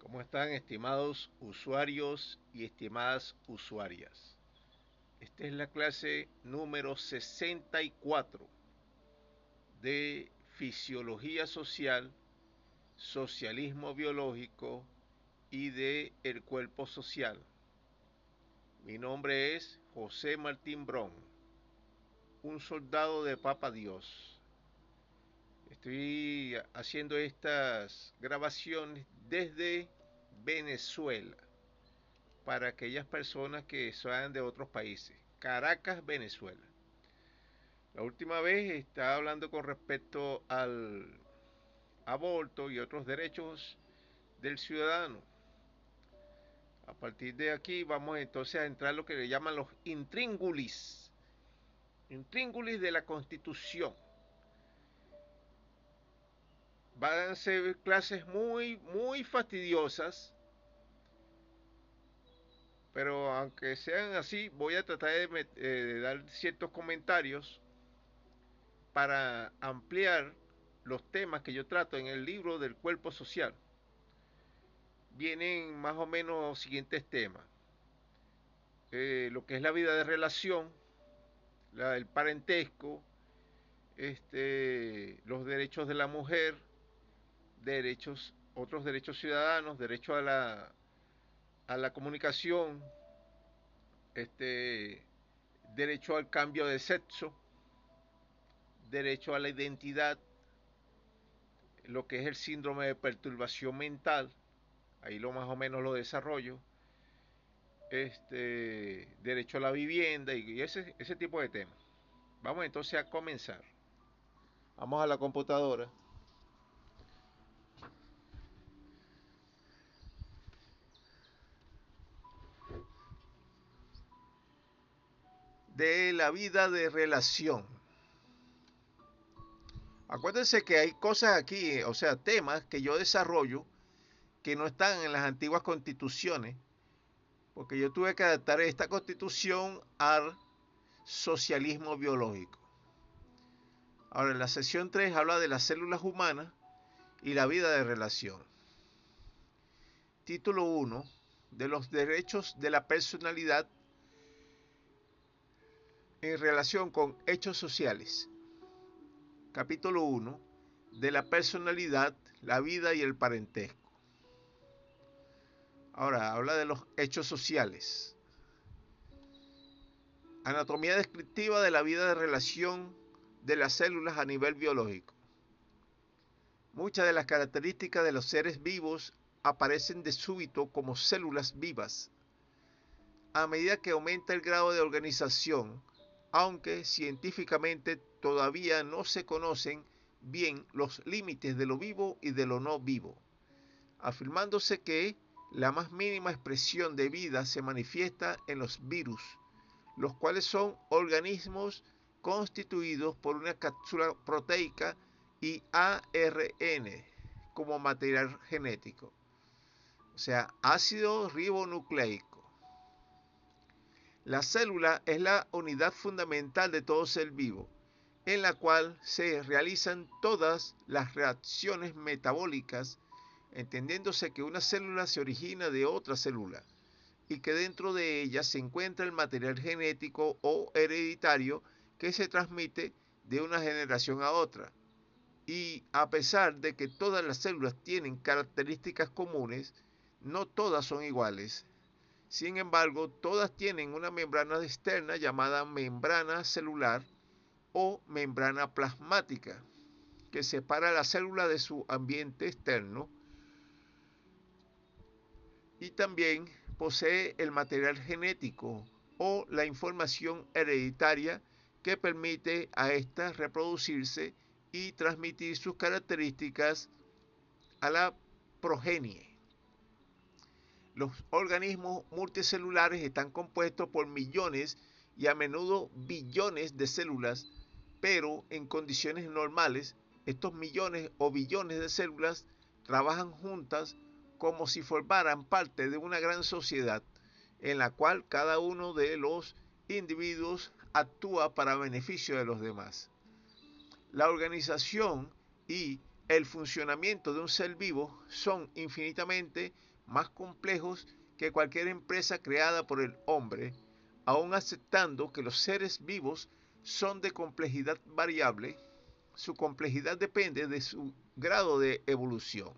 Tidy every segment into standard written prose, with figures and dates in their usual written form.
¿Cómo están, estimados usuarios y estimadas usuarias? Esta es la clase número 64 de Fisiología Social, Socialismo Biológico y de El Cuerpo Social. Mi nombre es José Martín Brón, un soldado de Papa Dios. Estoy haciendo estas grabaciones desde Venezuela, para aquellas personas que sean de otros países. Caracas, Venezuela. La última vez estaba hablando con respecto al aborto y otros derechos del ciudadano. A partir de aquí vamos entonces a entrar en lo que le llaman los intríngulis. Intríngulis de la Constitución. Van a ser clases muy fastidiosas, pero aunque sean así, voy a tratar de dar ciertos comentarios para ampliar los temas que yo trato en el libro del cuerpo social. Vienen más o menos los siguientes temas. Lo que es la vida de relación, el parentesco, los derechos de la mujer, otros derechos ciudadanos, derecho a la comunicación, este, derecho al cambio de sexo, derecho a la identidad, lo que es el síndrome de perturbación mental, ahí lo más o menos lo desarrollo, derecho a la vivienda y ese tipo de temas. Vamos entonces a comenzar. Vamos a la computadora. De la vida de relación. Acuérdense que hay cosas aquí, o sea, temas que yo desarrollo que no están en las antiguas constituciones, porque yo tuve que adaptar esta constitución al socialismo biológico. Ahora, en la sesión 3 habla de las células humanas y la vida de relación. Título 1, de los derechos de la personalidad en relación con hechos sociales. Capítulo 1, de la personalidad, la vida y el parentesco. Ahora, habla de los hechos sociales. Anatomía descriptiva de la vida de relación de las células a nivel biológico. Muchas de las características de los seres vivos aparecen de súbito como células vivas, a medida que aumenta el grado de organización, aunque científicamente todavía no se conocen bien los límites de lo vivo y de lo no vivo, afirmándose que la más mínima expresión de vida se manifiesta en los virus, los cuales son organismos constituidos por una cápsula proteica y ARN como material genético, o sea, ácido ribonucleico. La célula es la unidad fundamental de todo ser vivo, en la cual se realizan todas las reacciones metabólicas, entendiéndose que una célula se origina de otra célula y que dentro de ella se encuentra el material genético o hereditario que se transmite de una generación a otra. Y a pesar de que todas las células tienen características comunes, no todas son iguales. Sin embargo, todas tienen una membrana externa llamada membrana celular o membrana plasmática, que separa la célula de su ambiente externo, y también posee el material genético o la información hereditaria que permite a ésta reproducirse y transmitir sus características a la progenie. Los organismos multicelulares están compuestos por millones y a menudo billones de células, pero en condiciones normales, estos millones o billones de células trabajan juntas como si formaran parte de una gran sociedad en la cual cada uno de los individuos actúa para beneficio de los demás. La organización y el funcionamiento de un ser vivo son infinitamente más complejos que cualquier empresa creada por el hombre, aun aceptando que los seres vivos son de complejidad variable. Su complejidad depende de su grado de evolución.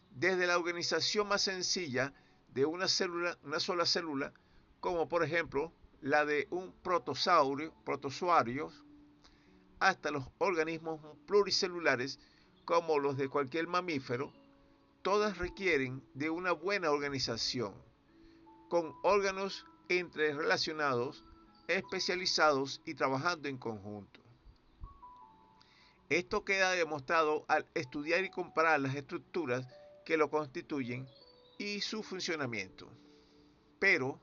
Desde la organización más sencilla de una sola célula, como por ejemplo la de un protozoario, hasta los organismos pluricelulares como los de cualquier mamífero, todas requieren de una buena organización, con órganos entrerelacionados, especializados y trabajando en conjunto. Esto queda demostrado al estudiar y comparar las estructuras que lo constituyen y su funcionamiento. Pero,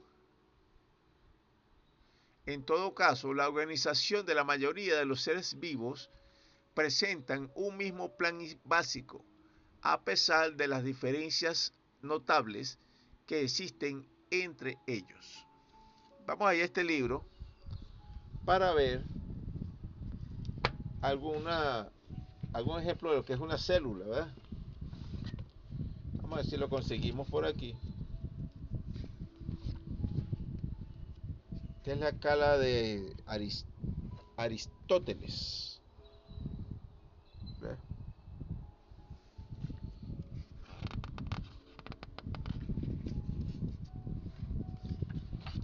en todo caso, la organización de la mayoría de los seres vivos presentan un mismo plan básico, a pesar de las diferencias notables que existen entre ellos. Vamos a ir a este libro para ver algún ejemplo de lo que es una célula, ¿verdad? Vamos a ver si lo conseguimos por aquí. Esta es la escala de Aristóteles. ¿Verdad?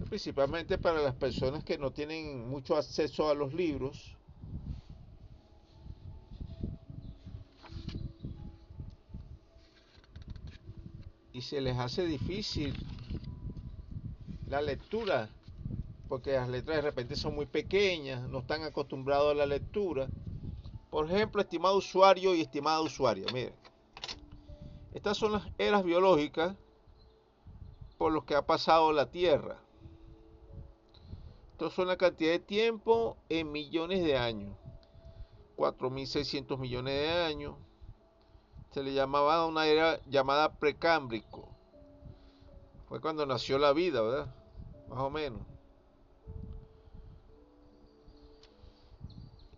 Principalmente para las personas que no tienen mucho acceso a los libros. Y se les hace difícil la lectura, porque las letras de repente son muy pequeñas, no están acostumbrados a la lectura. Por ejemplo, estimado usuario y estimada usuaria, miren, estas son las eras biológicas por los que ha pasado la Tierra. Esto son la cantidad de tiempo en millones de años. 4.600 millones de años. Se le llamaba una era llamada precámbrico. Fue cuando nació la vida, ¿verdad? Más o menos.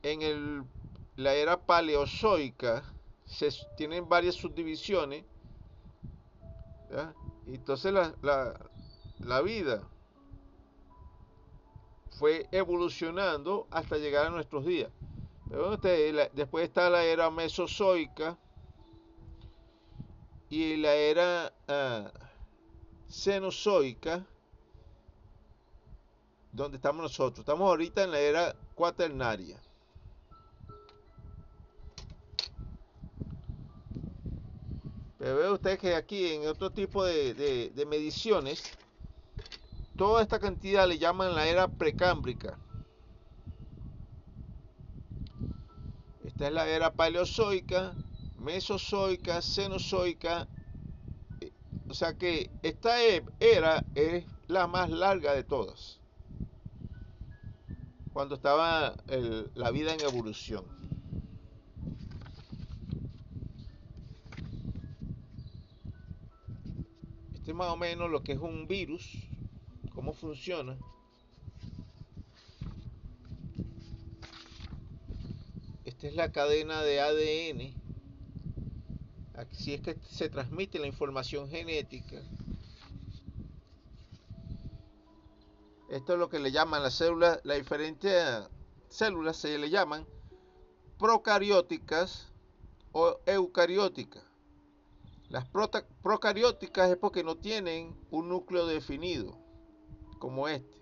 En la era paleozoica se tienen varias subdivisiones, ¿ya? Entonces la vida fue evolucionando hasta llegar a nuestros días. Pero después está la era mesozoica y la era cenozoica, donde estamos nosotros. Estamos ahorita en la era cuaternaria. Pero ve usted que aquí en otro tipo de mediciones, toda esta cantidad le llaman la era precámbrica. Esta es la era paleozoica, mesozoica, cenozoica. O sea que esta era es la más larga de todas, cuando estaba la vida en evolución. Este es más o menos lo que es un virus, cómo funciona. Esta es la cadena de ADN. Así es que se transmite la información genética. Esto es lo que le llaman las células, las diferentes células se le llaman procarióticas o eucarióticas. Las procarióticas es porque no tienen un núcleo definido, como este.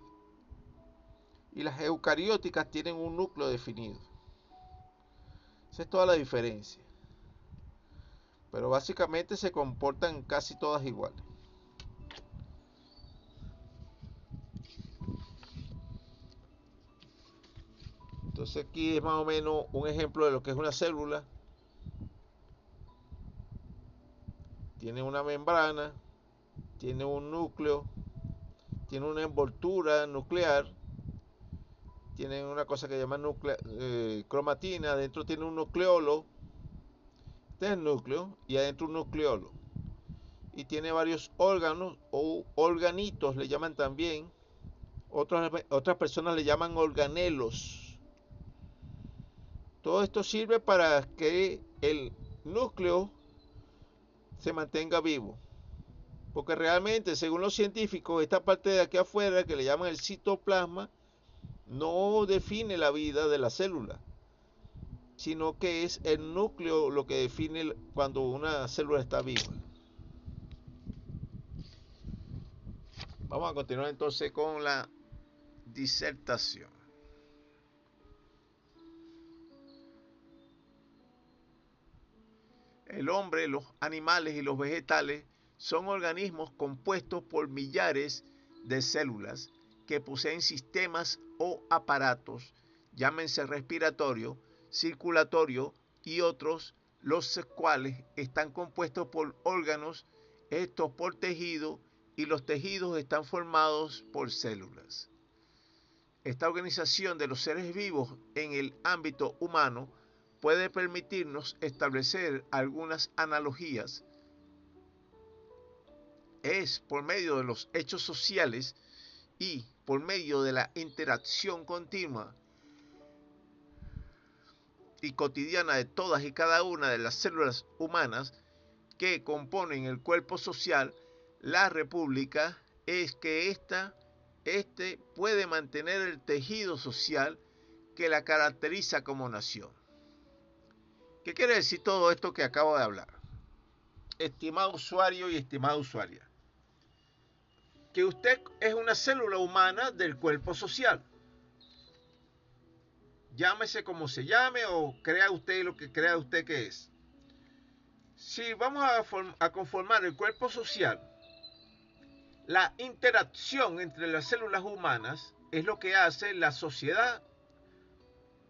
Y las eucarióticas tienen un núcleo definido. Esa es toda la diferencia. Pero básicamente se comportan casi todas iguales. Entonces aquí es más o menos un ejemplo de lo que es una célula. Tiene una membrana, tiene un núcleo, tiene una envoltura nuclear, tiene una cosa que llama cromatina, adentro tiene un nucleolo, este es el núcleo, y adentro un nucleolo. Y tiene varios órganos o organitos, le llaman también. Otras personas le llaman organelos. Todo esto sirve para que el núcleo se mantenga vivo. Porque realmente, según los científicos, esta parte de aquí afuera, que le llaman el citoplasma, no define la vida de la célula, sino que es el núcleo lo que define cuando una célula está viva. Vamos a continuar entonces con la disertación. El hombre, los animales y los vegetales son organismos compuestos por millares de células que poseen sistemas o aparatos, llámense respiratorio, circulatorio y otros, los cuales están compuestos por órganos, estos por tejido, y los tejidos están formados por células. Esta organización de los seres vivos en el ámbito humano puede permitirnos establecer algunas analogías. Es por medio de los hechos sociales y por medio de la interacción continua y cotidiana de todas y cada una de las células humanas que componen el cuerpo social, la república, es que este puede mantener el tejido social que la caracteriza como nación. ¿Qué quiere decir todo esto que acabo de hablar? Estimado usuario y estimada usuaria, que usted es una célula humana del cuerpo social. Llámese como se llame o crea usted lo que crea usted que es. Si vamos a conformar el cuerpo social, la interacción entre las células humanas es lo que hace la sociedad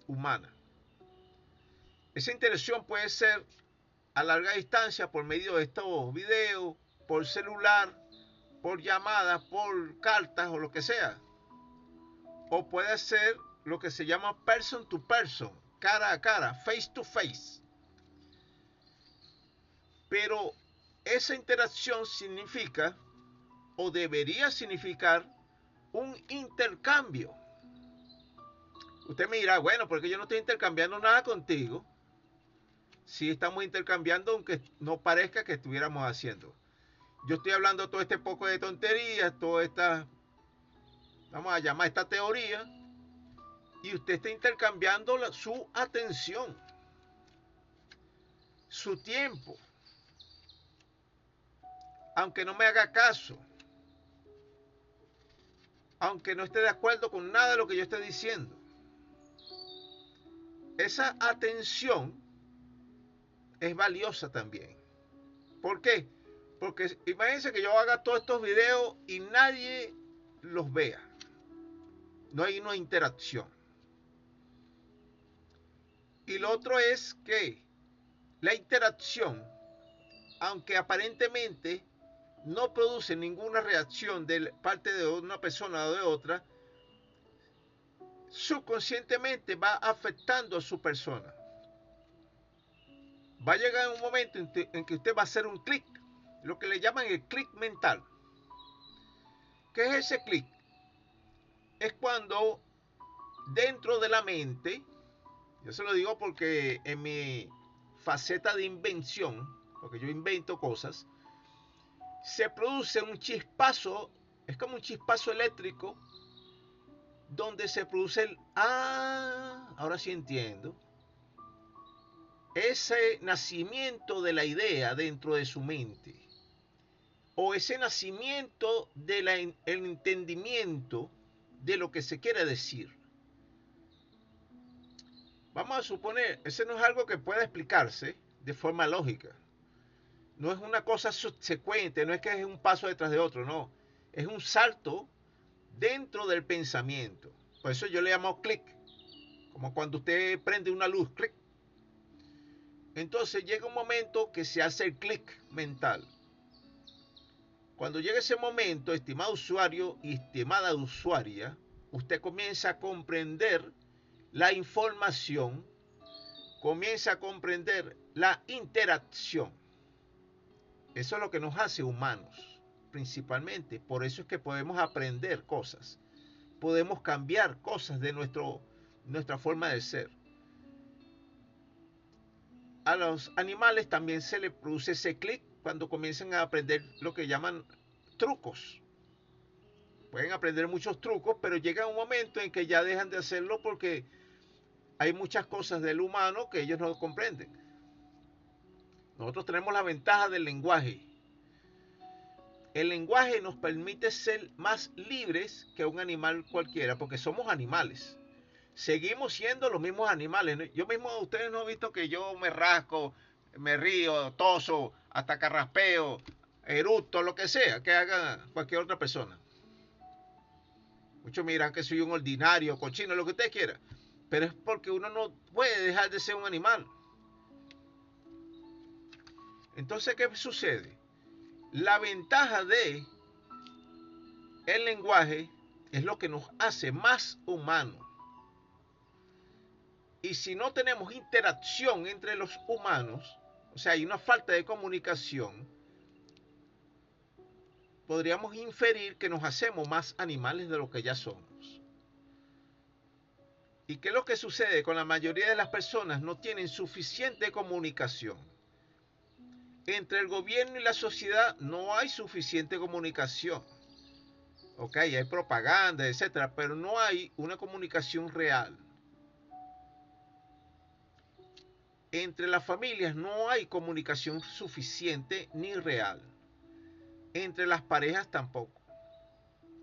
humana. Esa interacción puede ser a larga distancia por medio de estos videos, por celular, por llamadas, por cartas o lo que sea. O puede ser lo que se llama person to person, cara a cara, face to face. Pero esa interacción significa o debería significar un intercambio. Usted me dirá, bueno, porque yo no estoy intercambiando nada contigo. Sí estamos intercambiando, aunque no parezca que estuviéramos haciendo. Yo estoy hablando todo este poco de tonterías, toda esta, vamos a llamar esta teoría, y usted está intercambiando su atención, su tiempo, aunque no me haga caso, aunque no esté de acuerdo con nada de lo que yo esté diciendo. Esa atención es valiosa también. ¿Por qué? Porque imagínense que yo haga todos estos videos y nadie los vea. No hay una interacción. Y lo otro es que la interacción, aunque aparentemente no produce ninguna reacción de parte de una persona o de otra, subconscientemente va afectando a su persona. Va a llegar un momento en que usted va a hacer un clic, lo que le llaman el clic mental. ¿Qué es ese clic? Es cuando dentro de la mente, yo se lo digo porque en mi faceta de invención, porque yo invento cosas, se produce un chispazo, es como un chispazo eléctrico, donde se produce el ahora sí entiendo, ese nacimiento de la idea dentro de su mente, o ese nacimiento del entendimiento de lo que se quiere decir. Vamos a suponer, ese no es algo que pueda explicarse de forma lógica. No es una cosa subsecuente, no es que es un paso detrás de otro, no. Es un salto dentro del pensamiento. Por eso yo le llamo clic. Como cuando usted prende una luz, clic. Entonces llega un momento que se hace el clic mental. Cuando llega ese momento, estimado usuario y estimada usuaria, usted comienza a comprender la información, comienza a comprender la interacción. Eso es lo que nos hace humanos, principalmente. Por eso es que podemos aprender cosas, podemos cambiar cosas de nuestra forma de ser. a los animales también se les produce ese clic cuando comienzan a aprender lo que llaman trucos. Pueden aprender muchos trucos, pero llega un momento en que ya dejan de hacerlo porque hay muchas cosas del humano que ellos no comprenden. Nosotros tenemos la ventaja del lenguaje. El lenguaje nos permite ser más libres que un animal cualquiera, porque somos animales. Seguimos siendo los mismos animales. Yo mismo, ustedes no han visto que yo me rasco, me río, toso, hasta carraspeo, eructo, lo que sea que haga cualquier otra persona. Muchos miran que soy un ordinario, cochino, lo que usted quiera. Pero es porque uno no puede dejar de ser un animal. Entonces, ¿qué sucede? La ventaja de el lenguaje es lo que nos hace más humanos. Y si no tenemos interacción entre los humanos, o sea, hay una falta de comunicación, podríamos inferir que nos hacemos más animales de lo que ya somos. ¿Y qué es lo que sucede? Con la mayoría de las personas no tienen suficiente comunicación. Entre el gobierno y la sociedad no hay suficiente comunicación. Ok, hay propaganda, etcétera, pero no hay una comunicación real. Entre las familias no hay comunicación suficiente ni real. Entre las parejas tampoco.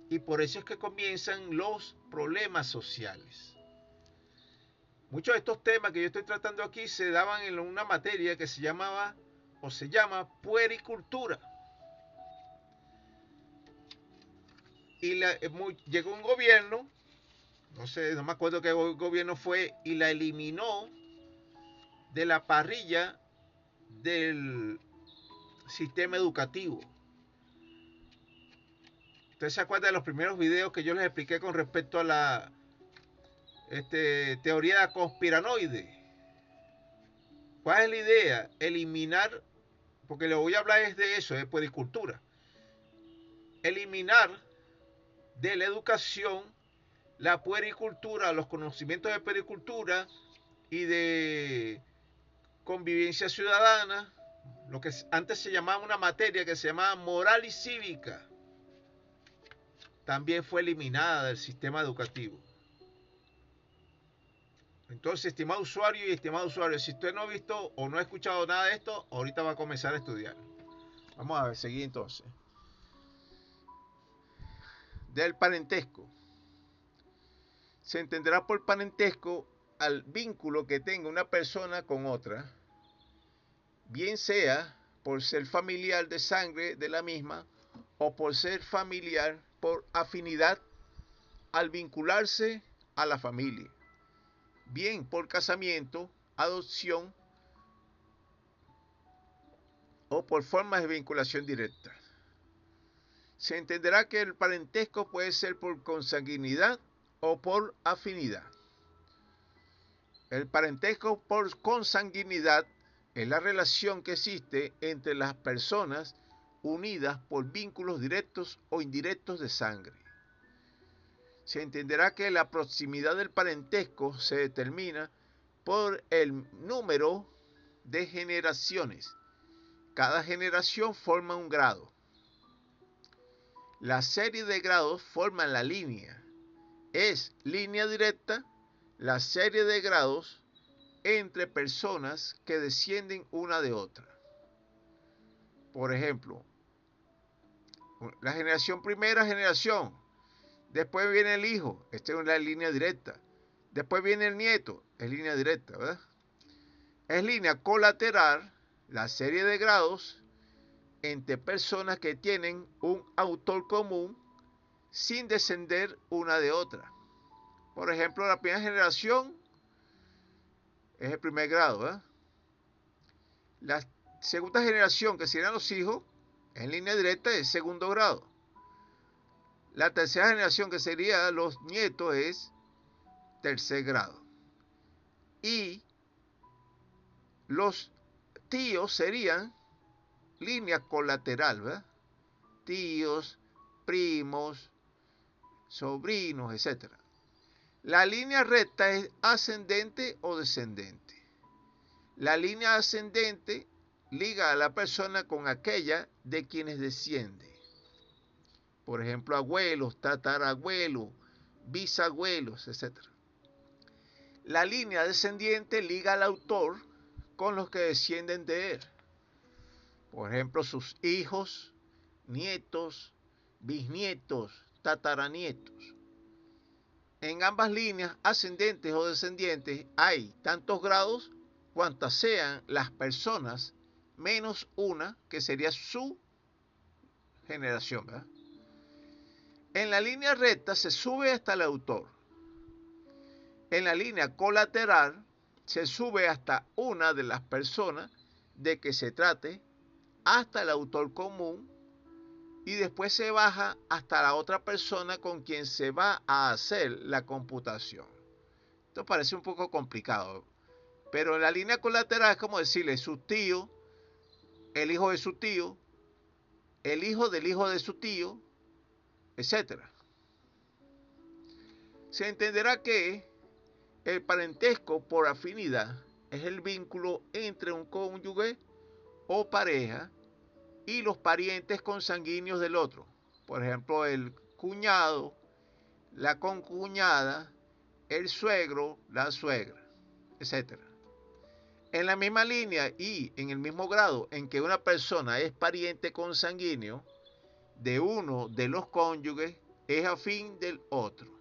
Y por eso es que comienzan los problemas sociales. Muchos de estos temas que yo estoy tratando aquí se daban en una materia que se llamaba o se llama puericultura. Y llegó un gobierno, no sé, no me acuerdo qué gobierno fue, y la eliminó de la parrilla del sistema educativo. ¿Usted se acuerda de los primeros videos que yo les expliqué con respecto a la teoría conspiranoide? ¿Cuál es la idea? Eliminar, porque le voy a hablar es de eso, de puericultura. Eliminar de la educación la puericultura, los conocimientos de puericultura y de convivencia ciudadana, lo que antes se llamaba una materia que se llamaba moral y cívica, también fue eliminada del sistema educativo. Entonces, estimado usuario y estimado usuario, si usted no ha visto o no ha escuchado nada de esto, ahorita va a comenzar a estudiar. Vamos a ver, seguir entonces. Del parentesco. Se entenderá por parentesco al vínculo que tenga una persona con otra, bien sea por ser familiar de sangre de la misma o por ser familiar por afinidad al vincularse a la familia, bien por casamiento, adopción o por formas de vinculación directa. Se entenderá que el parentesco puede ser por consanguinidad o por afinidad. El parentesco por consanguinidad es la relación que existe entre las personas unidas por vínculos directos o indirectos de sangre. Se entenderá que la proximidad del parentesco se determina por el número de generaciones. Cada generación forma un grado. La serie de grados forman la línea. Es línea directa la serie de grados entre personas que descienden una de otra. Por ejemplo, la primera generación, después viene el hijo, esta es la línea directa. Después viene el nieto, es línea directa, ¿verdad? Es línea colateral, la serie de grados entre personas que tienen un autor común sin descender una de otra. Por ejemplo, la primera generación es el primer grado, ¿eh? La segunda generación, que serían los hijos, en línea directa es segundo grado. La tercera generación, que serían los nietos, es tercer grado. Y los tíos serían línea colateral, ¿verdad? Tíos, primos, sobrinos, etc. La línea recta es ascendente o descendente. La línea ascendente liga a la persona con aquella de quienes desciende. Por ejemplo, abuelos, tatarabuelos, bisabuelos, etc. La línea descendiente liga al autor con los que descienden de él. Por ejemplo, sus hijos, nietos, bisnietos, tataranietos. En ambas líneas, ascendentes o descendientes, hay tantos grados cuantas sean las personas, menos una, que sería su generación, ¿verdad? En la línea recta se sube hasta el autor. En la línea colateral se sube hasta una de las personas de que se trate, hasta el autor común, y después se baja hasta la otra persona con quien se va a hacer la computación. Esto parece un poco complicado, pero en la línea colateral es como decirle su tío, el hijo de su tío, el hijo del hijo de su tío, etc. Se entenderá que el parentesco por afinidad es el vínculo entre un cónyuge o pareja y los parientes consanguíneos del otro. Por ejemplo, el cuñado, la concuñada, el suegro, la suegra, etc. En la misma línea y en el mismo grado en que una persona es pariente consanguíneo de uno de los cónyuges, es afín del otro.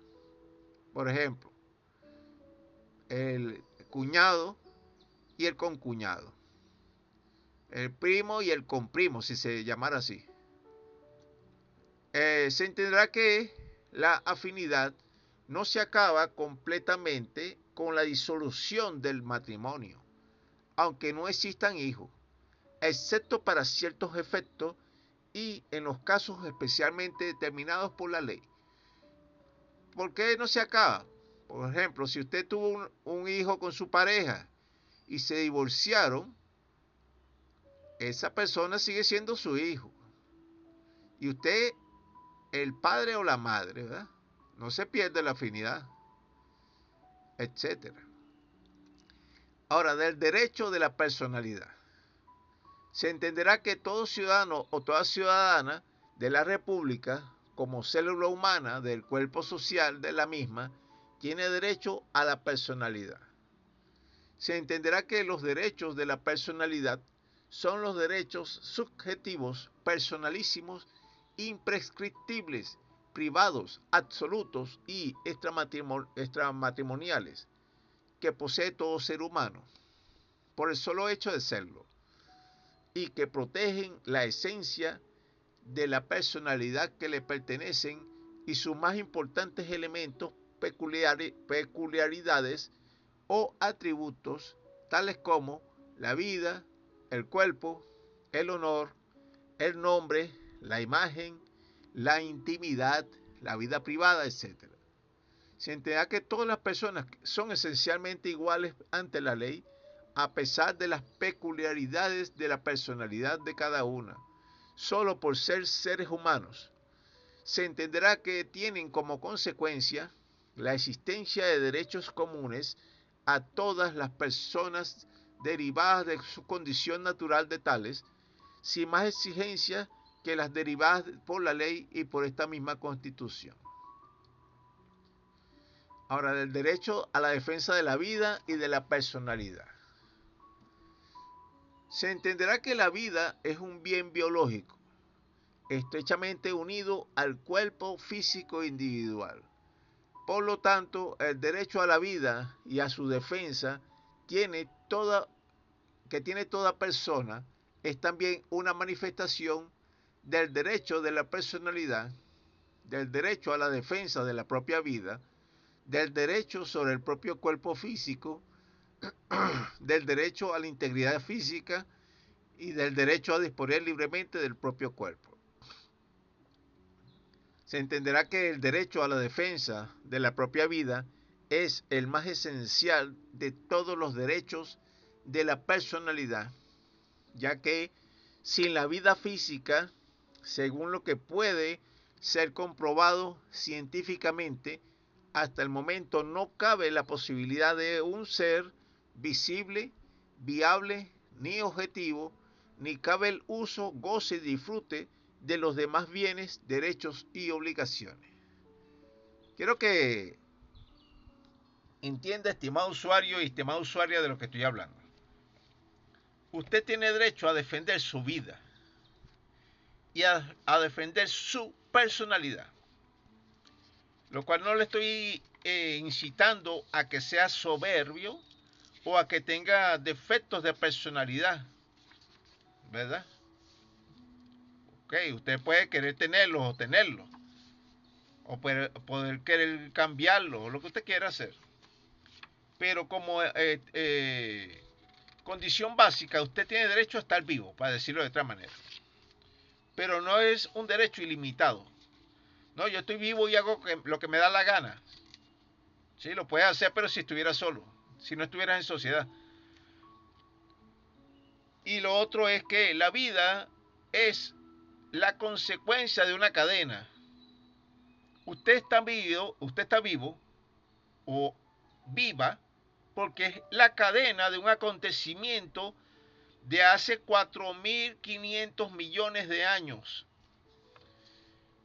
Por ejemplo, el cuñado y el concuñado, el primo y el comprimo, si se llamara así. Se entenderá que la afinidad no se acaba completamente con la disolución del matrimonio, aunque no existan hijos, excepto para ciertos efectos y en los casos especialmente determinados por la ley. ¿Por qué no se acaba? Por ejemplo, si usted tuvo un hijo con su pareja y se divorciaron, esa persona sigue siendo su hijo. Y usted, el padre o la madre, ¿verdad? No se pierde la afinidad, etc. Ahora, del derecho de la personalidad. Se entenderá que todo ciudadano o toda ciudadana de la República, como célula humana del cuerpo social de la misma, tiene derecho a la personalidad. Se entenderá que los derechos de la personalidad son los derechos subjetivos, personalísimos, imprescriptibles, privados, absolutos y extramatrimoniales que posee todo ser humano, por el solo hecho de serlo, y que protegen la esencia de la personalidad que le pertenecen y sus más importantes elementos, peculiaridades o atributos, tales como la vida, el cuerpo, el honor, el nombre, la imagen, la intimidad, la vida privada, etc. Se entenderá que todas las personas son esencialmente iguales ante la ley, a pesar de las peculiaridades de la personalidad de cada una, solo por ser seres humanos. Se entenderá que tienen como consecuencia la existencia de derechos comunes a todas las personas derivadas de su condición natural de tales, sin más exigencias que las derivadas por la ley y por esta misma Constitución. Ahora, del derecho a la defensa de la vida y de la personalidad. Se entenderá que la vida es un bien biológico, estrechamente unido al cuerpo físico individual. Por lo tanto, el derecho a la vida y a su defensa tiene toda persona es también una manifestación del derecho de la personalidad, del derecho a la defensa de la propia vida, del derecho sobre el propio cuerpo físico, del derecho a la integridad física y del derecho a disponer libremente del propio cuerpo. Se entenderá que el derecho a la defensa de la propia vida es el más esencial de todos los derechos de la personalidad, ya que sin la vida física, según lo que puede ser comprobado científicamente, hasta el momento no cabe la posibilidad de un ser visible, viable ni objetivo, ni cabe el uso, goce y disfrute de los demás bienes, derechos y obligaciones. Quiero que entienda, estimado usuario y estimada usuaria, de lo que estoy hablando. Usted tiene derecho a defender su vida y a defender su personalidad, lo cual no le estoy incitando a que sea soberbio o a que tenga defectos de personalidad, ¿verdad? Ok, usted puede querer tenerlos o tenerlos, o poder querer cambiarlo, o lo que usted quiera hacer. Pero como condición básica, usted tiene derecho a estar vivo, para decirlo de otra manera. Pero no es un derecho ilimitado. No, yo estoy vivo y hago lo que me da la gana. Sí, lo puedes hacer, pero si estuviera solo, si no estuvieras en sociedad. Y lo otro es que la vida es la consecuencia de una cadena. Usted está vivo o viva porque es la cadena de un acontecimiento de hace 4.500 millones de años.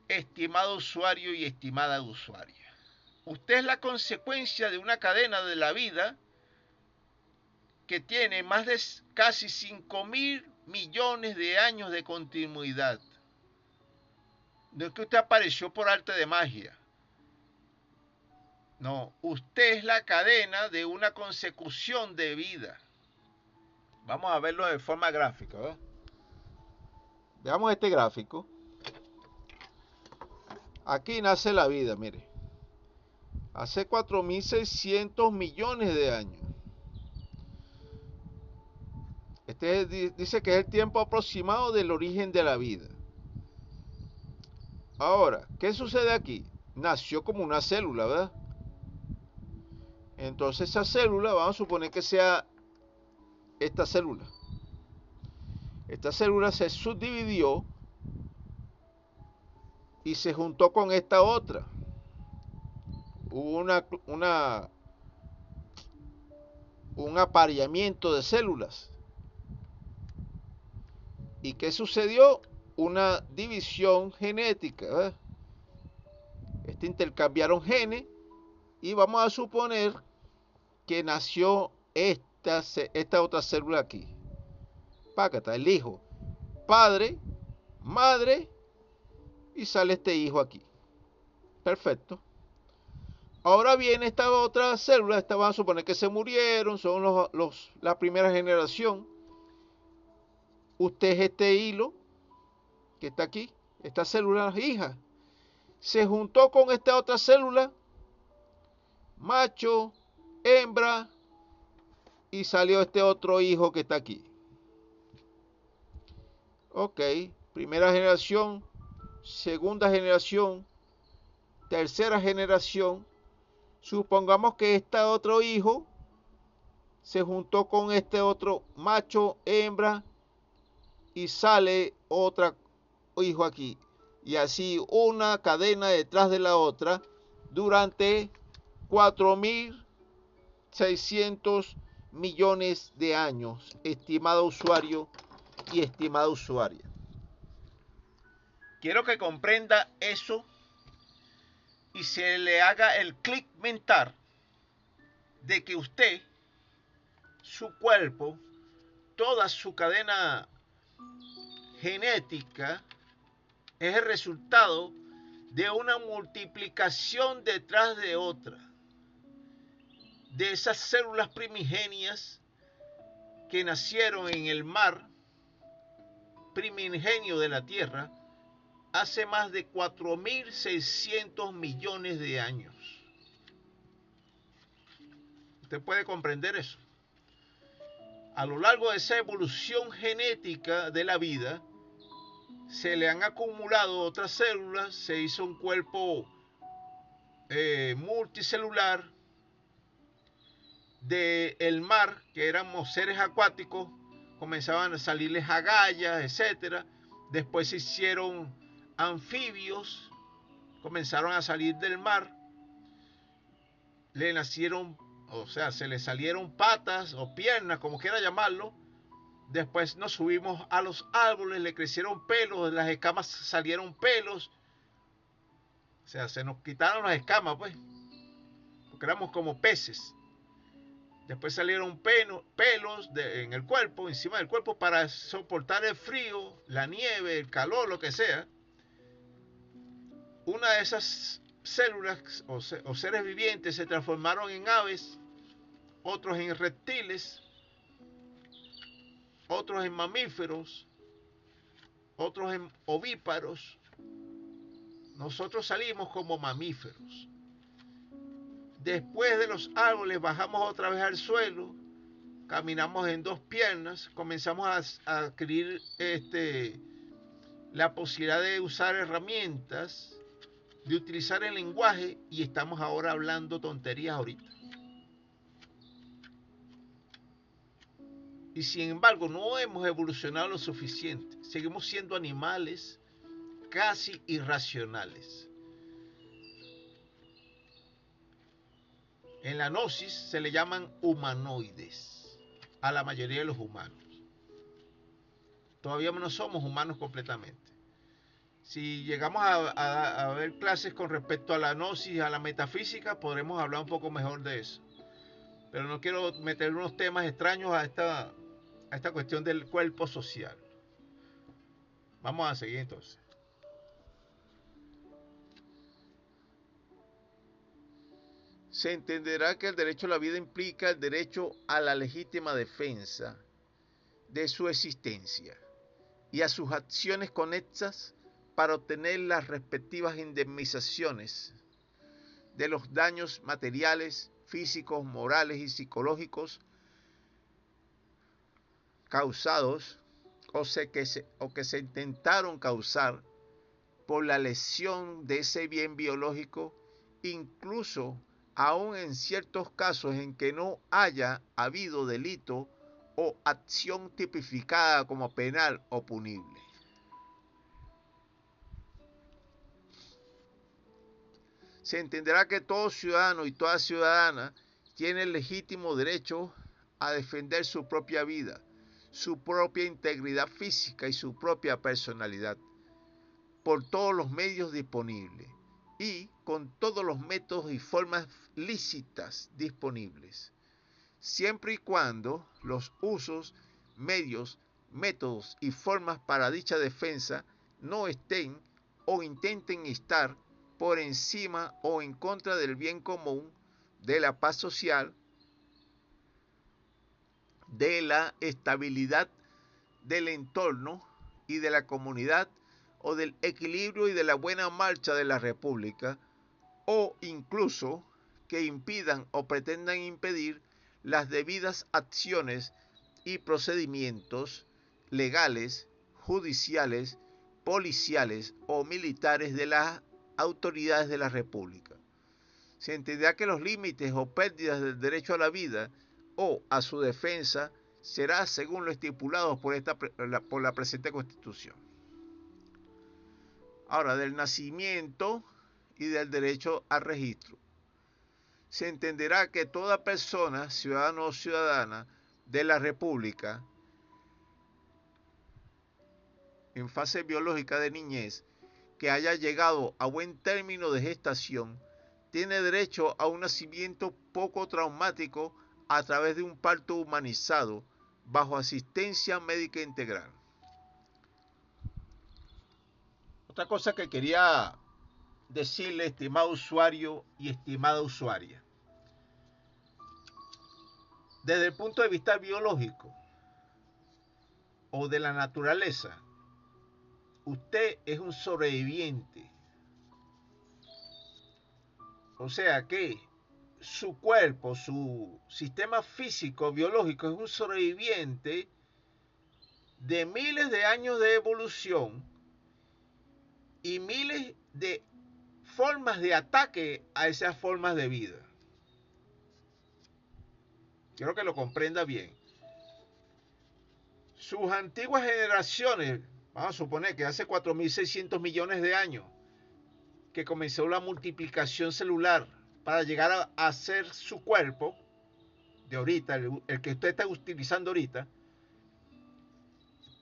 Estimado usuario y estimada usuaria, usted es la consecuencia de una cadena de la vida que tiene más de casi 5.000 millones de años de continuidad. No es que usted apareció por arte de magia. No, usted es la cadena de una consecución de vida. Vamos a verlo de forma gráfica, ¿verdad? Veamos este gráfico. Aquí nace la vida, mire. Hace 4.600 millones de años. Dice que es el tiempo aproximado del origen de la vida. Ahora, ¿qué sucede aquí? Nació como una célula, ¿verdad? Entonces esa célula, vamos a suponer que sea esta célula. Esta célula se subdividió y se juntó con esta otra. Hubo un apareamiento de células. ¿Y qué sucedió? Una división genética, ¿verdad? Intercambiaron genes y vamos a suponer que nació esta otra célula aquí. Pácata, el hijo. Padre, madre y sale este hijo aquí. Perfecto. Ahora viene esta otra célula, vamos a suponer que se murieron, son la primera generación. Usted es este hilo que está aquí, esta célula hija. Se juntó con esta otra célula, macho, hembra, y salió este otro hijo que está aquí. Ok, primera generación, segunda generación, tercera generación. Supongamos que este otro hijo se juntó con este otro macho, hembra, y sale otro hijo aquí. Y así una cadena detrás de la otra durante 4.600 millones de años, estimado usuario y estimada usuaria. Quiero que comprenda eso y se le haga el clic mental de que usted, su cuerpo, toda su cadena genética es el resultado de una multiplicación detrás de otra, de esas células primigenias que nacieron en el mar primigenio de la Tierra hace más de 4.600 millones de años. ¿Usted puede comprender eso? A lo largo de esa evolución genética de la vida, se le han acumulado otras células, se hizo un cuerpo multicelular del mar, que éramos seres acuáticos, comenzaban a salirles agallas, etcétera. Después se hicieron anfibios, comenzaron a salir del mar, le nacieron o sea, se le salieron patas o piernas, como quiera llamarlo. Después nos subimos a los árboles, le crecieron pelos, de las escamas salieron pelos. O sea, se nos quitaron las escamas, pues, porque éramos como peces. Después salieron pelos en el cuerpo, encima del cuerpo, para soportar el frío, la nieve, el calor, lo que sea. Una de esas células o seres vivientes se transformaron en aves, otros en reptiles, otros en mamíferos, otros en ovíparos. Nosotros salimos como mamíferos. Después de los árboles bajamos otra vez al suelo, caminamos en dos piernas, comenzamos a adquirir la posibilidad de usar herramientas, de utilizar el lenguaje, y estamos ahora hablando tonterías ahorita. Y sin embargo no hemos evolucionado lo suficiente, seguimos siendo animales casi irracionales. En la gnosis se le llaman humanoides a la mayoría de los humanos. Todavía no somos humanos completamente. Si llegamos a ver clases con respecto a la gnosis, a la metafísica, podremos hablar un poco mejor de eso. Pero no quiero meter unos temas extraños a esta cuestión del cuerpo social. Vamos a seguir entonces. Se entenderá que el derecho a la vida implica el derecho a la legítima defensa de su existencia y a sus acciones conexas para obtener las respectivas indemnizaciones de los daños materiales, físicos, morales y psicológicos causados o que se intentaron causar por la lesión de ese bien biológico, incluso aún en ciertos casos en que no haya habido delito o acción tipificada como penal o punible. Se entenderá que todo ciudadano y toda ciudadana tiene el legítimo derecho a defender su propia vida, su propia integridad física y su propia personalidad, por todos los medios disponibles y con todos los métodos y formas lícitas disponibles, siempre y cuando los usos, medios, métodos y formas para dicha defensa no estén o intenten estar por encima o en contra del bien común, de la paz social, de la estabilidad del entorno y de la comunidad, o del equilibrio y de la buena marcha de la República, o incluso que impidan o pretendan impedir las debidas acciones y procedimientos legales, judiciales, policiales o militares de las autoridades de la República. Se entenderá que los límites o pérdidas del derecho a la vida o a su defensa será según lo estipulado por la presente Constitución. Ahora, del nacimiento y del derecho al registro. Se entenderá que toda persona, ciudadano o ciudadana de la República, en fase biológica de niñez, que haya llegado a buen término de gestación, tiene derecho a un nacimiento poco traumático a través de un parto humanizado, bajo asistencia médica integral. Otra cosa que quería decirle, estimado usuario y estimada usuaria, desde el punto de vista biológico o de la naturaleza, usted es un sobreviviente. O sea que su cuerpo, su sistema físico, biológico, es un sobreviviente de miles de años de evolución y miles de formas de ataque a esas formas de vida. Quiero que lo comprenda bien. Sus antiguas generaciones, vamos a suponer que hace 4.600 millones de años, que comenzó la multiplicación celular para llegar a hacer su cuerpo, de ahorita, el que usted está utilizando ahorita,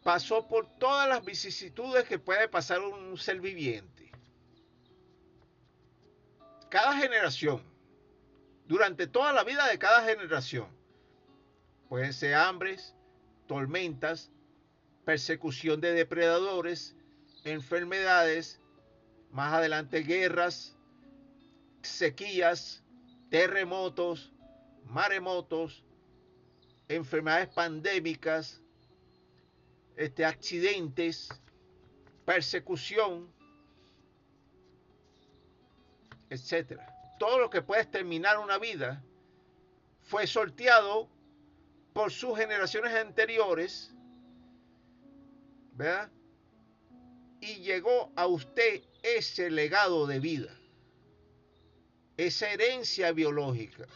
pasó por todas las vicisitudes que puede pasar un ser viviente. Cada generación, durante toda la vida de cada generación, pueden ser hambres, tormentas, persecución de depredadores, enfermedades, más adelante guerras, sequías, terremotos, maremotos, enfermedades pandémicas, accidentes, persecución, etcétera. Todo lo que puede terminar una vida fue sorteado por sus generaciones anteriores, ¿verdad? Y llegó a usted ese legado de vida, esa herencia biológica.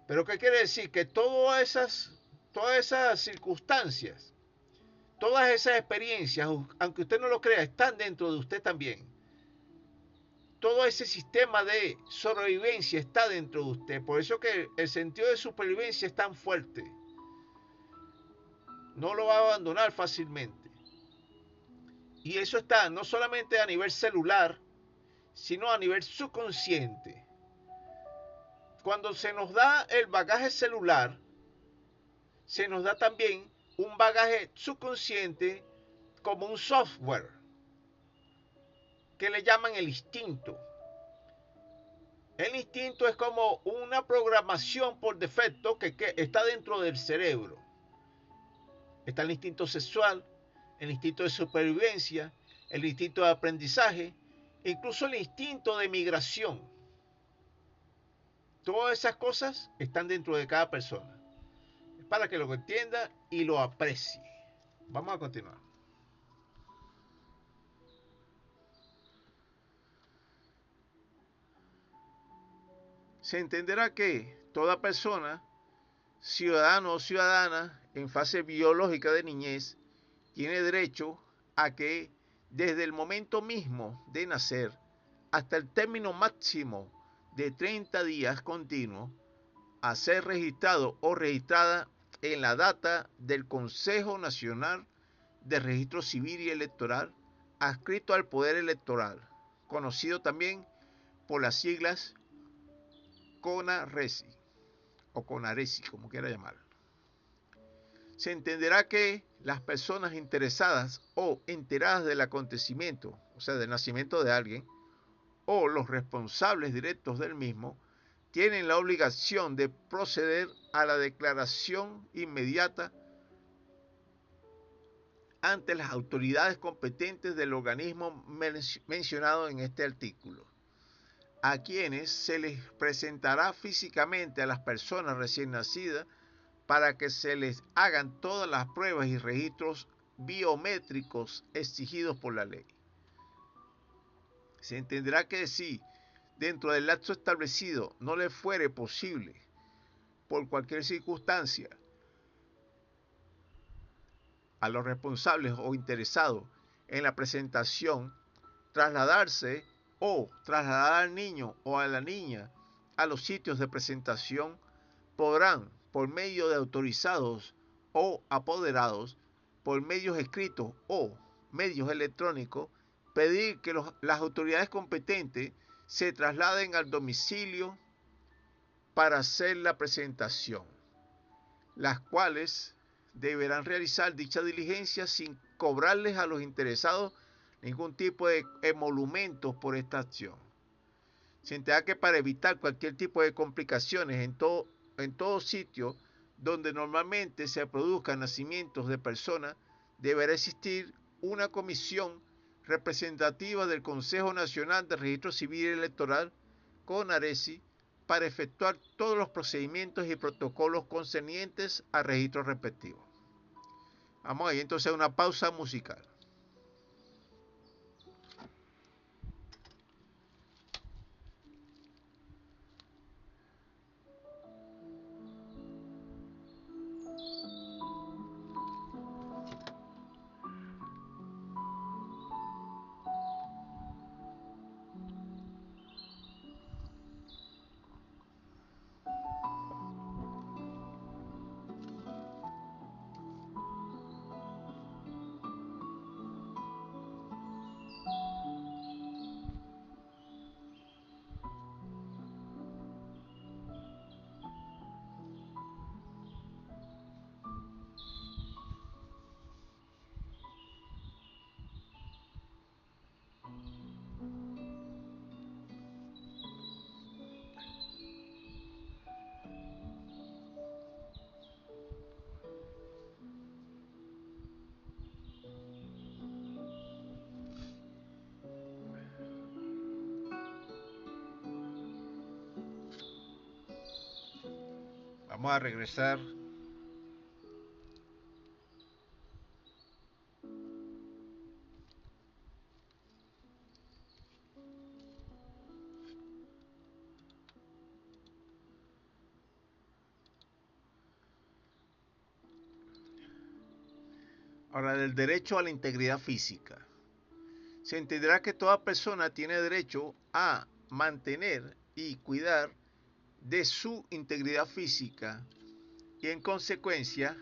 ¿Pero qué quiere decir? Que todas esas circunstancias, todas esas experiencias, aunque usted no lo crea, están dentro de usted también. Todo ese sistema de sobrevivencia está dentro de usted. Por eso que el sentido de supervivencia es tan fuerte. No lo va a abandonar fácilmente. Y eso está no solamente a nivel celular, sino a nivel subconsciente. Cuando se nos da el bagaje celular, se nos da también un bagaje subconsciente como un software que le llaman el instinto. El instinto es como una programación por defecto que está dentro del cerebro. Está el instinto sexual, el instinto de supervivencia, el instinto de aprendizaje, incluso el instinto de migración. Todas esas cosas están dentro de cada persona. Es para que lo entienda y lo aprecie. Vamos a continuar. Se entenderá que toda persona, ciudadano o ciudadana, en fase biológica de niñez, tiene derecho a que desde el momento mismo de nacer hasta el término máximo de 30 días continuos a ser registrado o registrada en la data del Consejo Nacional de Registro Civil y Electoral adscrito al Poder Electoral, conocido también por las siglas CONARECI o CONARECI, como quiera llamar. Se entenderá que las personas interesadas o enteradas del acontecimiento, o sea, del nacimiento de alguien, o los responsables directos del mismo, tienen la obligación de proceder a la declaración inmediata ante las autoridades competentes del organismo mencionado en este artículo, a quienes se les presentará físicamente a las personas recién nacidas para que se les hagan todas las pruebas y registros biométricos exigidos por la ley. Se entenderá que si dentro del lapso establecido no le fuere posible, por cualquier circunstancia, a los responsables o interesados en la presentación, trasladarse o trasladar al niño o a la niña a los sitios de presentación, podrán, por medio de autorizados o apoderados, por medios escritos o medios electrónicos, pedir que las autoridades competentes se trasladen al domicilio para hacer la presentación, las cuales deberán realizar dicha diligencia sin cobrarles a los interesados ningún tipo de emolumentos por esta acción. Se entenderá que para evitar cualquier tipo de complicaciones en todo sitio donde normalmente se produzcan nacimientos de personas, deberá existir una comisión representativa del Consejo Nacional de Registro Civil y Electoral, CONARECI, para efectuar todos los procedimientos y protocolos concernientes al registro respectivo. Vamos ahí entonces a una pausa musical. Vamos a regresar. Ahora, del derecho a la integridad física. Se entenderá que toda persona tiene derecho a mantener y cuidar de su integridad física y en consecuencia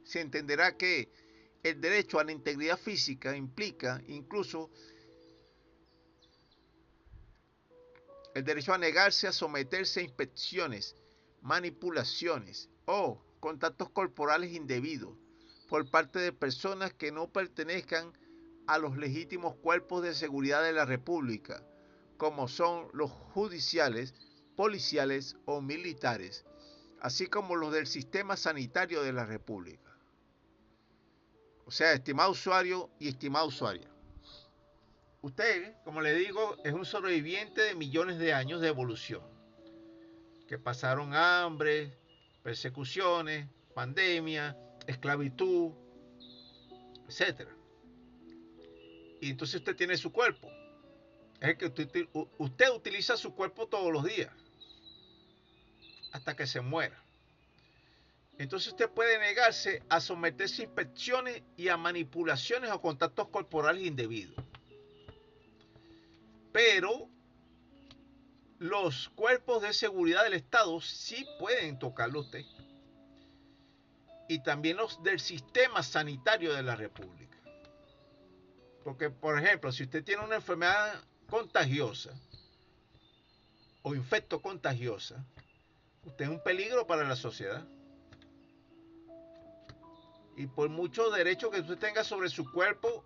se entenderá que el derecho a la integridad física implica incluso el derecho a negarse a someterse a inspecciones, manipulaciones o contactos corporales indebidos por parte de personas que no pertenezcan a los legítimos cuerpos de seguridad de la República, como son los judiciales, policiales o militares, así como los del sistema sanitario de la República. O sea, estimado usuario y estimada usuaria, usted, como le digo, es un sobreviviente de millones de años de evolución, que pasaron hambre, persecuciones, pandemia, esclavitud, etcétera. Y entonces usted tiene su cuerpo. Es el que usted utiliza su cuerpo todos los días, hasta que se muera. Entonces usted puede negarse a someterse a inspecciones y a manipulaciones o contactos corporales indebidos. Pero los cuerpos de seguridad del Estado sí pueden tocarlo a usted. Y también los del sistema sanitario de la República. Porque, por ejemplo, si usted tiene una enfermedad contagiosa o infecto contagiosa, usted es un peligro para la sociedad. Y por mucho derecho que usted tenga sobre su cuerpo,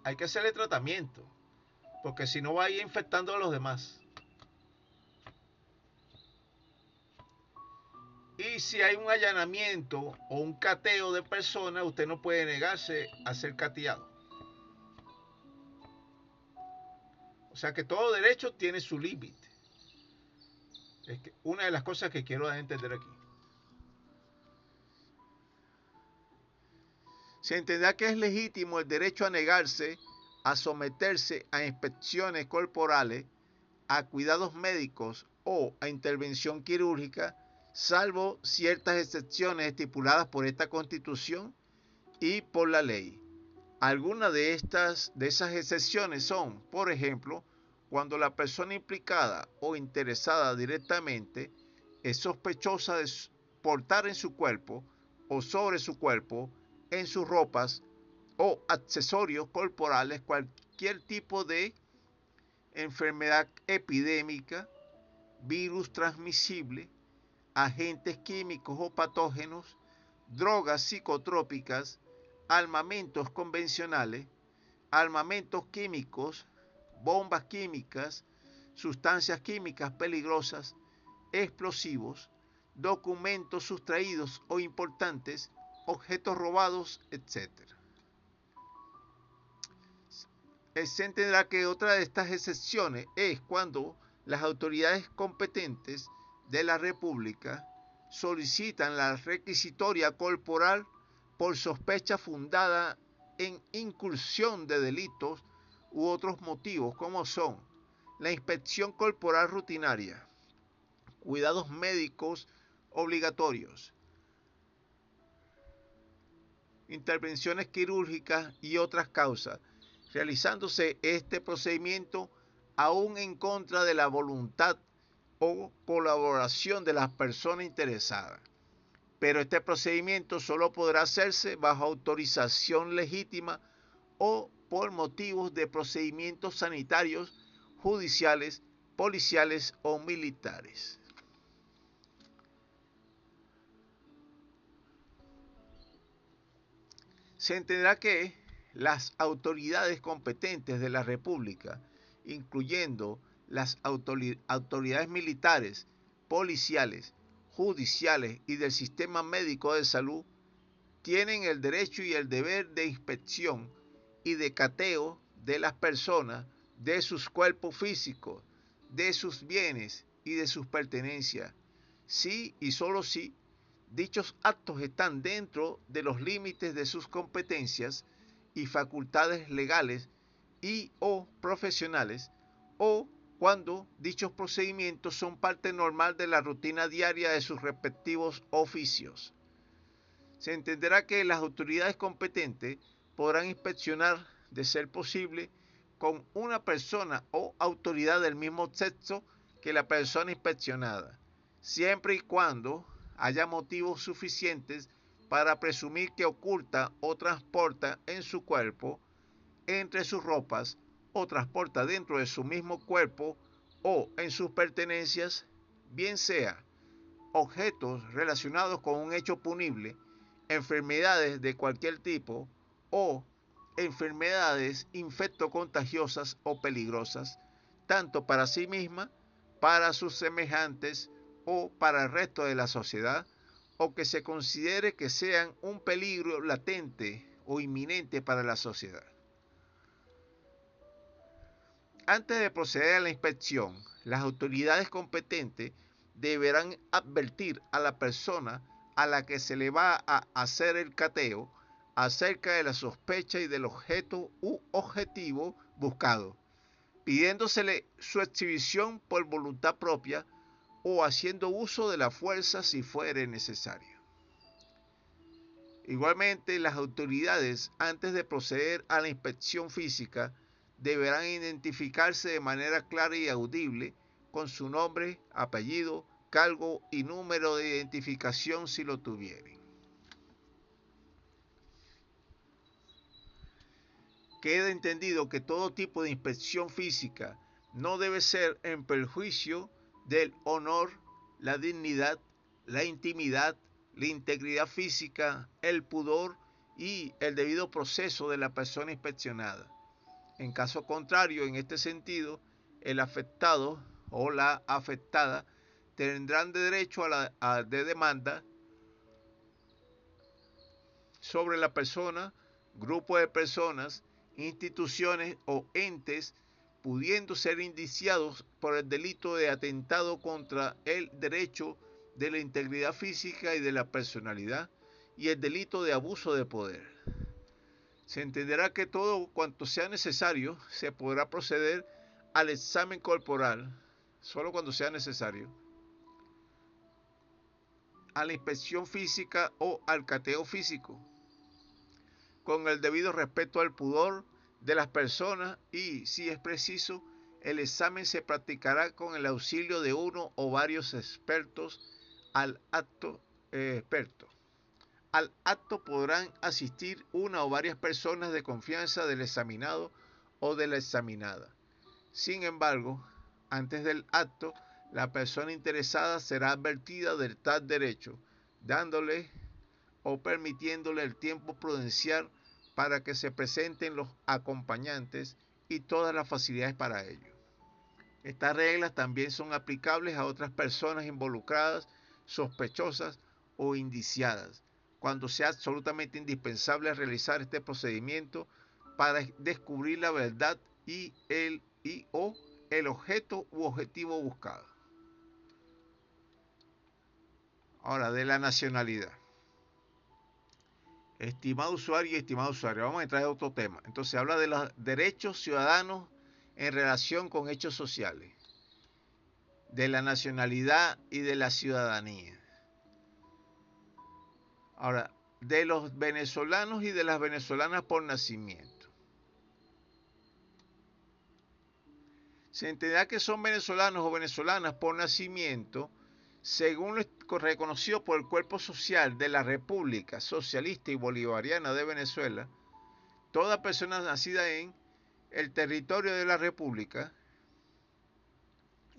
hay que hacerle tratamiento. Porque si no va a ir infectando a los demás. Y si hay un allanamiento o un cateo de personas, usted no puede negarse a ser cateado. O sea que todo derecho tiene su límite. Es que una de las cosas que quiero entender aquí. Se entenderá que es legítimo el derecho a negarse a someterse a inspecciones corporales, a cuidados médicos o a intervención quirúrgica, salvo ciertas excepciones estipuladas por esta Constitución y por la ley. Algunas de esas excepciones son, por ejemplo, cuando la persona implicada o interesada directamente es sospechosa de portar en su cuerpo o sobre su cuerpo, en sus ropas o accesorios corporales cualquier tipo de enfermedad epidémica, virus transmisible, agentes químicos o patógenos, drogas psicotrópicas, armamentos convencionales, armamentos químicos, bombas químicas, sustancias químicas peligrosas, explosivos, documentos sustraídos o importantes, objetos robados, etc. Se entenderá que otra de estas excepciones es cuando las autoridades competentes de la República solicitan la requisitoria corporal por sospecha fundada en incursión de delitos u otros motivos como son la inspección corporal rutinaria, cuidados médicos obligatorios, intervenciones quirúrgicas y otras causas, realizándose este procedimiento aún en contra de la voluntad o colaboración de las personas interesadas. Pero este procedimiento solo podrá hacerse bajo autorización legítima o por motivos de procedimientos sanitarios, judiciales, policiales o militares. Se entenderá que las autoridades competentes de la República, incluyendo las autoridades militares, policiales, judiciales y del sistema médico de salud, tienen el derecho y el deber de inspección y de cateo de las personas, de sus cuerpos físicos, de sus bienes y de sus pertenencias, si y solo si dichos actos están dentro de los límites de sus competencias y facultades legales y o profesionales, o cuando dichos procedimientos son parte normal de la rutina diaria de sus respectivos oficios. Se entenderá que las autoridades competentes podrán inspeccionar, de ser posible, con una persona o autoridad del mismo sexo que la persona inspeccionada, siempre y cuando haya motivos suficientes para presumir que oculta o transporta en su cuerpo, entre sus ropas, o transporta dentro de su mismo cuerpo o en sus pertenencias, bien sea objetos relacionados con un hecho punible, enfermedades de cualquier tipo o enfermedades infectocontagiosas o peligrosas, tanto para sí misma, para sus semejantes o para el resto de la sociedad, o que se considere que sean un peligro latente o inminente para la sociedad. Antes de proceder a la inspección, las autoridades competentes deberán advertir a la persona a la que se le va a hacer el cateo acerca de la sospecha y del objeto u objetivo buscado, pidiéndosele su exhibición por voluntad propia o haciendo uso de la fuerza si fuere necesario. Igualmente, las autoridades, antes de proceder a la inspección física, deberán identificarse de manera clara y audible con su nombre, apellido, cargo y número de identificación si lo tuvieren. Queda entendido que todo tipo de inspección física no debe ser en perjuicio del honor, la dignidad, la intimidad, la integridad física, el pudor y el debido proceso de la persona inspeccionada. En caso contrario, en este sentido, el afectado o la afectada tendrán derecho de demanda sobre la persona, grupo de personas, instituciones o entes pudiendo ser indiciados por el delito de atentado contra el derecho de la integridad física y de la personalidad y el delito de abuso de poder. Se entenderá que todo cuanto sea necesario se podrá proceder al examen corporal, solo cuando sea necesario, a la inspección física o al cateo físico, con el debido respeto al pudor de las personas y, si es preciso, el examen se practicará con el auxilio de uno o varios expertos al acto. Al acto podrán asistir una o varias personas de confianza del examinado o de la examinada. Sin embargo, antes del acto, la persona interesada será advertida del tal derecho, dándole o permitiéndole el tiempo prudencial para que se presenten los acompañantes y todas las facilidades para ello. Estas reglas también son aplicables a otras personas involucradas, sospechosas o indiciadas, cuando sea absolutamente indispensable realizar este procedimiento para descubrir la verdad o el objeto u objetivo buscado. Ahora, de la nacionalidad. Estimado usuario y estimado usuario, vamos a entrar en otro tema. Entonces habla de los derechos ciudadanos en relación con hechos sociales, de la nacionalidad y de la ciudadanía. Ahora, de los venezolanos y de las venezolanas por nacimiento. Se entenderá que son venezolanos o venezolanas por nacimiento según lo reconocido por el Cuerpo Social de la República Socialista y Bolivariana de Venezuela. Toda persona nacida en el territorio de la República,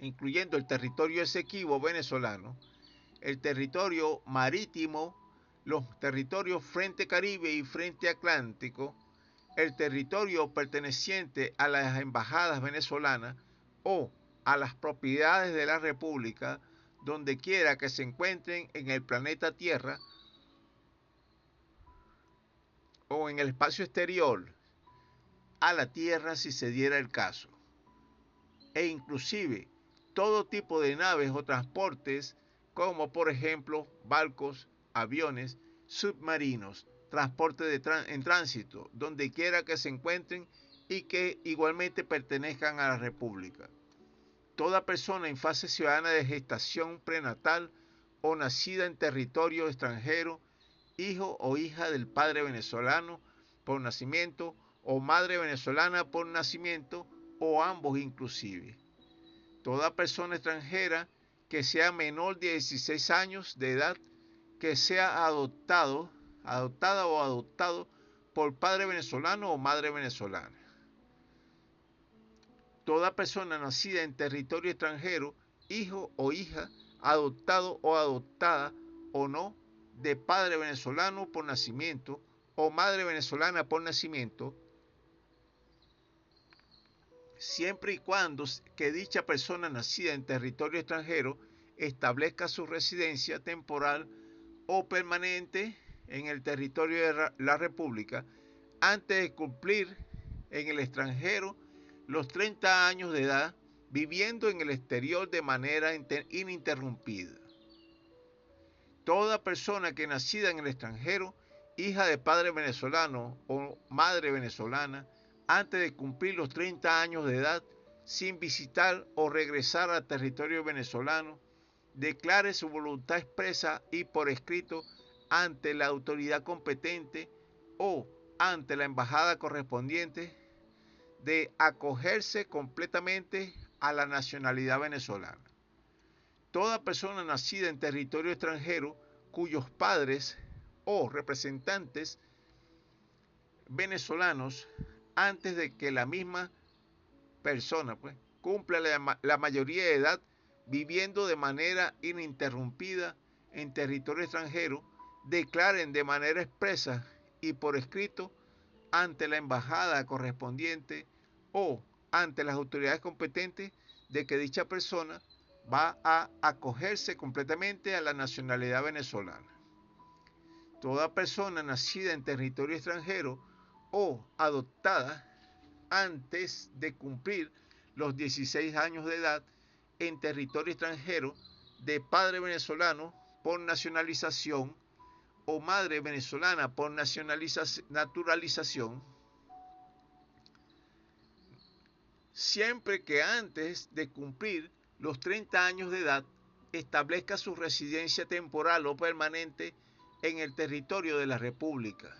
incluyendo el territorio esequibo venezolano, el territorio marítimo, los territorios frente Caribe y frente Atlántico, el territorio perteneciente a las embajadas venezolanas o a las propiedades de la República, donde quiera que se encuentren en el planeta Tierra o en el espacio exterior a la Tierra si se diera el caso, e inclusive todo tipo de naves o transportes como por ejemplo barcos, aviones, submarinos, transporte en tránsito, donde quiera que se encuentren y que igualmente pertenezcan a la República. Toda persona en fase ciudadana de gestación prenatal o nacida en territorio extranjero, hijo o hija del padre venezolano por nacimiento o madre venezolana por nacimiento o ambos inclusive. Toda persona extranjera que sea menor de 16 años de edad, que sea adoptada o adoptado por padre venezolano o madre venezolana. Toda persona nacida en territorio extranjero, hijo o hija, adoptado o adoptada o no, de padre venezolano por nacimiento o madre venezolana por nacimiento, siempre y cuando que dicha persona nacida en territorio extranjero establezca su residencia temporal o permanente en el territorio de la República antes de cumplir en el extranjero los 30 años de edad, viviendo en el exterior de manera ininterrumpida. Toda persona que nacida en el extranjero, hija de padre venezolano o madre venezolana, antes de cumplir los 30 años de edad, sin visitar o regresar al territorio venezolano, declare su voluntad expresa y por escrito ante la autoridad competente o ante la embajada correspondiente de acogerse completamente a la nacionalidad venezolana. Toda persona nacida en territorio extranjero cuyos padres o representantes venezolanos, antes de que la misma persona cumpla la mayoría de edad, viviendo de manera ininterrumpida en territorio extranjero, declaren de manera expresa y por escrito ante la embajada correspondiente o ante las autoridades competentes de que dicha persona va a acogerse completamente a la nacionalidad venezolana. Toda persona nacida en territorio extranjero o adoptada antes de cumplir los 16 años de edad en territorio extranjero de padre venezolano por nacionalización o madre venezolana por naturalización, siempre que antes de cumplir los 30 años de edad establezca su residencia temporal o permanente en el territorio de la República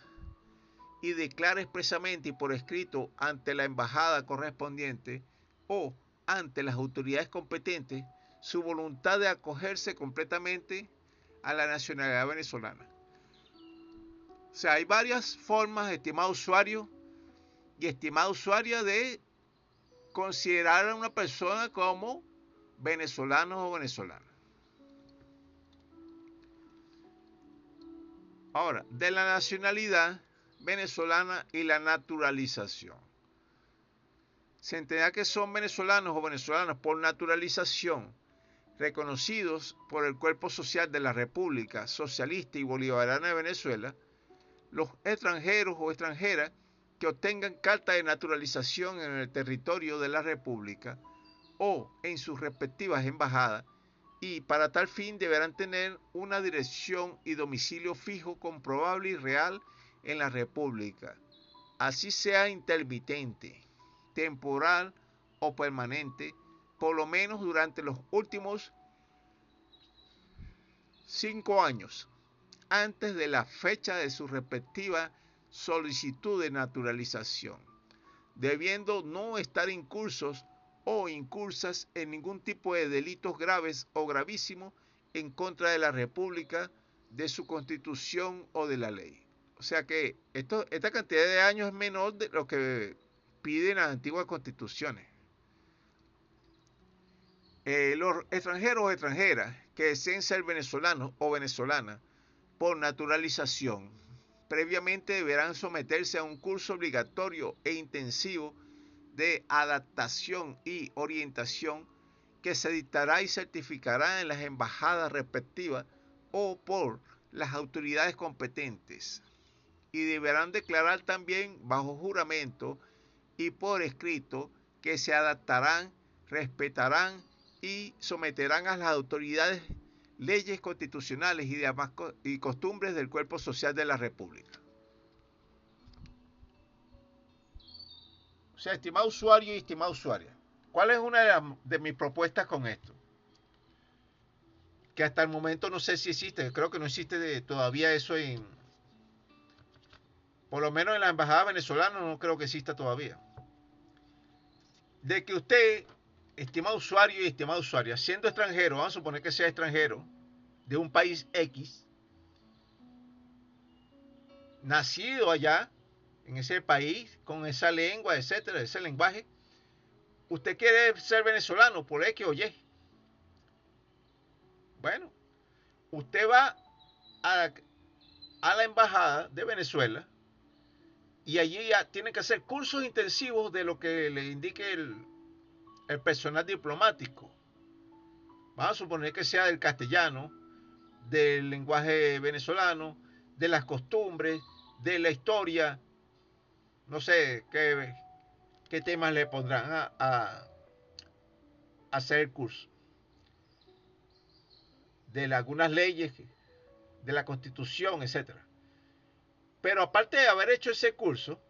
y declara expresamente y por escrito ante la embajada correspondiente o ante las autoridades competentes su voluntad de acogerse completamente a la nacionalidad venezolana. O sea, hay varias formas, estimado usuario y estimada usuaria, de considerar a una persona como venezolano o venezolana. Ahora, de la nacionalidad venezolana y la naturalización. Se entenderá que son venezolanos o venezolanas por naturalización, reconocidos por el cuerpo social de la República Socialista y Bolivariana de Venezuela, los extranjeros o extranjeras que obtengan carta de naturalización en el territorio de la República o en sus respectivas embajadas, y para tal fin deberán tener una dirección y domicilio fijo, comprobable y real en la República, así sea intermitente, temporal o permanente, por lo menos durante los últimos 5 años, antes de la fecha de su respectiva solicitud de naturalización, debiendo no estar incursos o incursas en ningún tipo de delitos graves o gravísimos en contra de la República, de su Constitución o de la ley. O sea que esta cantidad de años es menor de lo que piden las antiguas constituciones. Los extranjeros o extranjeras que deseen ser venezolanos o venezolanas por naturalización, previamente deberán someterse a un curso obligatorio e intensivo de adaptación y orientación que se dictará y certificará en las embajadas respectivas o por las autoridades competentes, y deberán declarar también bajo juramento y por escrito que se adaptarán, respetarán y someterán a las autoridades leyes constitucionales y costumbres del cuerpo social de la República. O sea, estimado usuario y estimada usuaria, ¿cuál es una de mis propuestas con esto? Que hasta el momento no sé si existe, creo que no existe todavía eso por lo menos en la embajada venezolana no creo que exista todavía. De que usted, estimado usuario y estimada usuaria, siendo extranjero, vamos a suponer que sea extranjero, de un país X, nacido allá, en ese país, con esa lengua, etcétera, ese lenguaje, usted quiere ser venezolano por X o Y. Bueno, usted va a la embajada de Venezuela y allí ya tiene que hacer cursos intensivos de lo que le indique el personal diplomático. Vamos a suponer que sea del castellano, del lenguaje venezolano, de las costumbres, de la historia, no sé qué temas le pondrán a hacer el curso. De algunas leyes, de la constitución, etcétera. Pero aparte de haber hecho ese curso,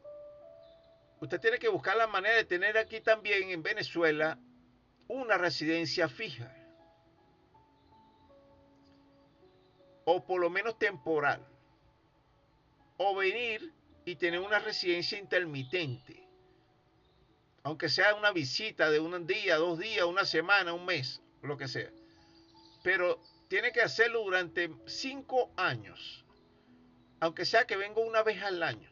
usted tiene que buscar la manera de tener aquí también en Venezuela una residencia fija. O por lo menos temporal. O venir y tener una residencia intermitente. Aunque sea una visita de un día, 2 días, una semana, un mes, lo que sea. Pero tiene que hacerlo durante 5 años. Aunque sea que venga una vez al año.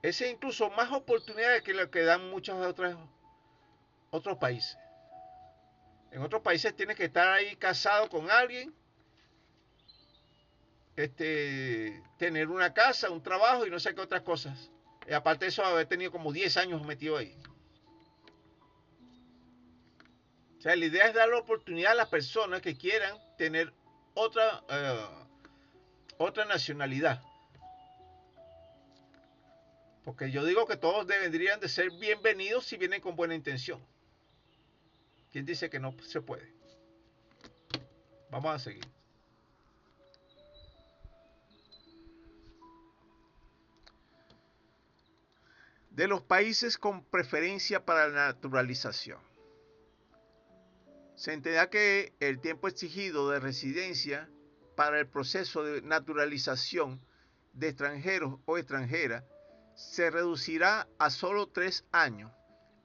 Esa es incluso más oportunidades que lo que dan muchos otros países. En otros países tienes que estar ahí casado con alguien, tener una casa, un trabajo y no sé qué otras cosas. Y aparte de eso, haber tenido como 10 años metido ahí. O sea, la idea es dar la oportunidad a las personas que quieran tener otra nacionalidad. Porque yo digo que todos deberían de ser bienvenidos si vienen con buena intención. ¿Quién dice que no se puede? Vamos a seguir. De los países con preferencia para la naturalización. Se entenderá que el tiempo exigido de residencia para el proceso de naturalización de extranjeros o extranjeras se reducirá a solo 3 años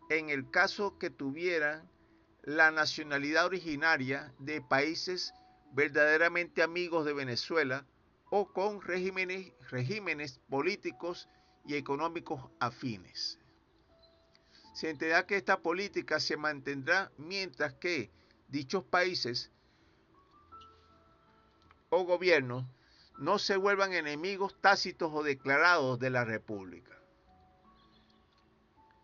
en el caso que tuvieran la nacionalidad originaria de países verdaderamente amigos de Venezuela o con regímenes políticos y económicos afines. Se entenderá que esta política se mantendrá mientras que dichos países o gobiernos no se vuelvan enemigos tácitos o declarados de la República.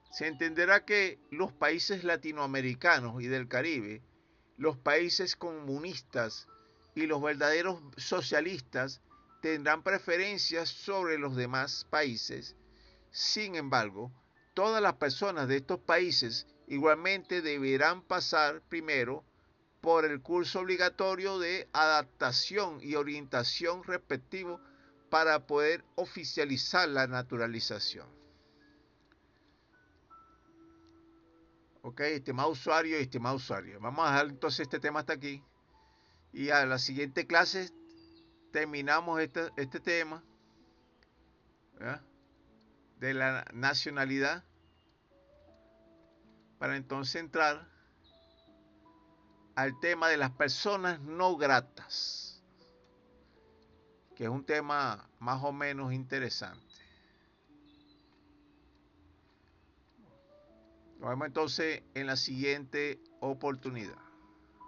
Se entenderá que los países latinoamericanos y del Caribe, los países comunistas y los verdaderos socialistas tendrán preferencias sobre los demás países. Sin embargo, todas las personas de estos países igualmente deberán pasar primero por el curso obligatorio de adaptación y orientación respectivo para poder oficializar la naturalización. Ok, estimado usuario y estimado usuario. Vamos a dejar entonces este tema hasta aquí. Y a la siguiente clase terminamos este tema, ¿verdad?, de la nacionalidad, para entonces entrar al tema de las personas no gratas, que es un tema más o menos interesante. Nos vemos entonces en la siguiente oportunidad.